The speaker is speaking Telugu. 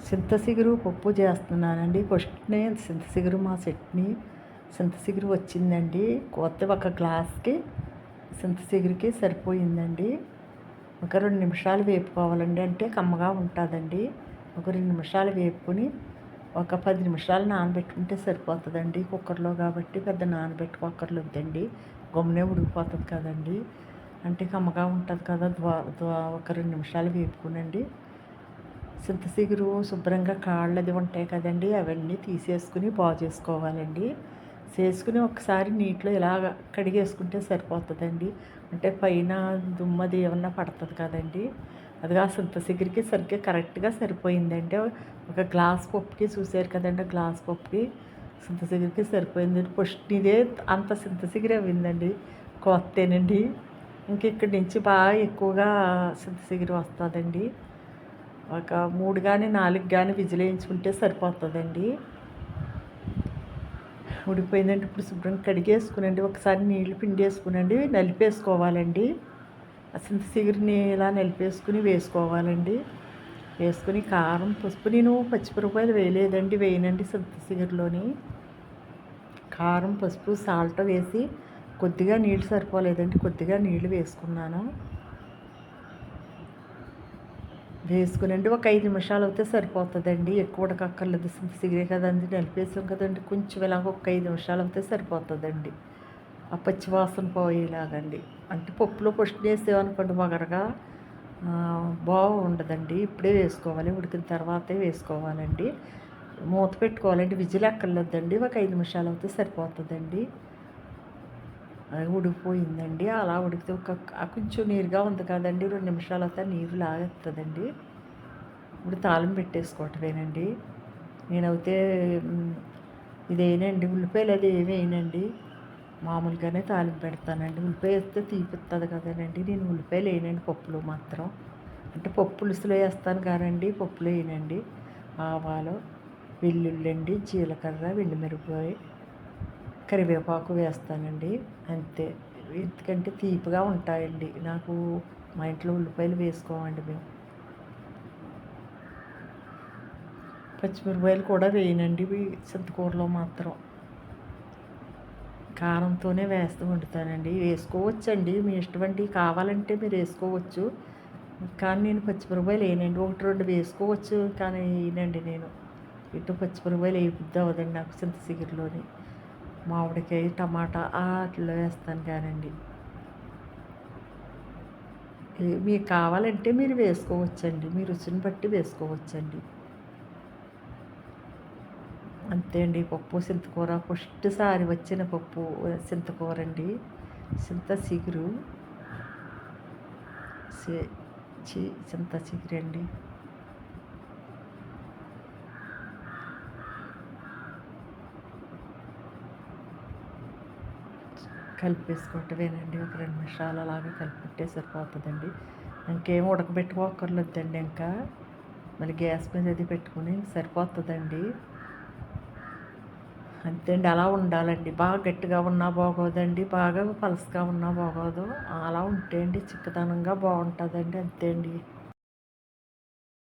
చింతచిగురు పప్పు చేస్తున్నానండి. ఫస్ట్‌నే చింతచిగురు మా చట్నీ చింతచిగురు వచ్చిందండి. కొత్త ఒక గ్లాస్‌కి చింతచిగురుకి సరిపోయిందండి. ఒక 2 నిమిషాలు వేపుకోవాలండి. అంటే కమ్మగా ఉంటుందండి. ఒక 2 నిమిషాలు వేపుకొని ఒక 10 నిమిషాలు నానబెట్టుకుంటే సరిపోతుందండి. కుక్కర్లో కాబట్టి పెద్ద నానబెట్టుకోక్కర్లేదండి. గమ్మునే ఉడికిపోతుంది కదండి. అంటే కమ్మగా ఉంటుంది కదా. ఒక 2 నిమిషాలు వేపుకునండి. చింతచిగురు శుభ్రంగా కాళ్ళది ఉంటాయి కదండి, అవన్నీ తీసేసుకుని బాగు చేసుకోవాలండి. చేసుకుని ఒకసారి నీటిలో ఇలాగ కడిగేసుకుంటే సరిపోతుందండి. అంటే పైన దుమ్మది ఏమన్నా పడుతుంది కదండి. అది ఆ చింతచిగురికి సరిగ్గా కరెక్ట్గా సరిపోయిందండి. ఒక గ్లాస్ పప్పుకి చూసారు కదండి, గ్లాస్ పప్పుకి చింతచిగురికి సరిపోయింది. ఫస్ట్ ఇదే అంత చింతచిగురు అయిందండి. కొత్తేనండి. ఇంక ఇక్కడి నుంచి బాగా ఎక్కువగా చింతచిగురు వస్తుందండి. ఒక 3 కానీ 4 కానీ విజిల్ వేయించుకుంటే సరిపోతుందండి. ఉడికిపోయిందంటే ఇప్పుడు శుభ్రంగా కడిగేసుకునండి. ఒకసారి నీళ్లు పిండేసుకునండి, నలిపేసుకోవాలండి. ఆ చింతచిగురిని ఇలా నలిపేసుకుని వేసుకోవాలండి. వేసుకుని కారం, పసుపు, నేను పచ్చిమిరపకాయలు వేయలేదండి, వేయనండి. చింతచిగురులోని కారం, పసుపు, సాల్ట్ వేసి కొద్దిగా నీళ్ళు సరిపోలేదండి, కొద్దిగా నీళ్ళు వేసుకున్నాను. వేసుకునండి ఒక 5 నిమిషాలు అయితే సరిపోతుందండి. ఎక్కువ ఉడకక్కర్లేదు. చింతచిగురే కదండి, నలిపేసాం కదండి. కొంచెం ఇలాగ ఒక 5 నిమిషాలు అయితే సరిపోతుందండి. ఆ పచ్చి వాసన పోయేలాగండి. అంటే పప్పులో ఫస్ట్ వేసామనుకోండి వగరగా బాగుండదండి. ఇప్పుడే వేసుకోవాలి, ఉడికిన తర్వాతే వేసుకోవాలండి. మూత పెట్టుకోవాలండి. విజిల్ ఎక్కర్లేదండి. ఒక 5 నిమిషాలు అయితే సరిపోతుందండి. ఉడికిపోయిందండి. అలా ఉడికితే కొంచెం నీరుగా ఉంది కదండి, 2 నిమిషాలు అయితే నీరు లాగేస్తుందండి. ఇప్పుడు తాలింపు పెట్టేసుకోవటమేనండి. నేనైతే ఇదేనండి, ఉల్లిపాయలు అది ఏమి వేయనండి. మామూలుగానే తాలింపు పెడతానండి. ఉల్లిపాయ వేస్తే తీపిస్తుంది కదండి. నేను ఉల్లిపాయలు వేయనండి పప్పులో మాత్రం. అంటే పప్పు పులుసులో వేస్తాను కానండి, పప్పులో వేయనండి. ఆవాలు, వెల్లుల్లి అండి, జీలకర్ర, ఎండుమిరపకాయ, కరివేపాకు వేస్తానండి. అంతే. ఎందుకంటే తీపిగా ఉంటాయండి. నాకు మా ఇంట్లో ఉల్లిపాయలు వేసుకోమండి మేము. పచ్చిమిరపకాయలు కూడా వేయనండి చింతకూరలో మాత్రం. కారంతోనే వేస్తూ వండుతానండి. వేసుకోవచ్చండి, మీ ఇష్టమండి. కావాలంటే మీరు వేసుకోవచ్చు. కానీ నేను పచ్చిమిరపకాయలు వేయనండి. 1, 2 వేసుకోవచ్చు కానీ వేయనండి నేను. ఇటు పచ్చిమిరపకాయలు వేయబుద్ధి అవ్వదండి నాకు చింతచిగురులోని. మామిడికాయ, టమాటా వాటిలో వేస్తాను కానండి. మీకు కావాలంటే మీరు వేసుకోవచ్చండి, మీ రుచిని బట్టి వేసుకోవచ్చండి. అంతే అండి. పప్పు చింతకూర ఫస్ట్ సారి వచ్చిన పప్పు చింతకూర అండి. చింతచిగురు చింతచిగురు అండి. కలిపేసుకోవటమేనండి. ఒక 2 నిమిషాలు అలాగా కలిపితే సరిపోతుందండి. ఇంకేం ఉడకబెట్టుకోకర్లేదండి. ఇంకా మళ్ళీ గ్యాస్ మీద అది పెట్టుకుని సరిపోతుందండి. అంతే అండి. అలా ఉండాలండి. బాగా గట్టిగా ఉన్నా బాగోదండి, బాగా పలసగా ఉన్నా బాగోదు. అలా ఉంటే అండి చిక్కదనంగా బాగుంటుందండి. అంతే అండి.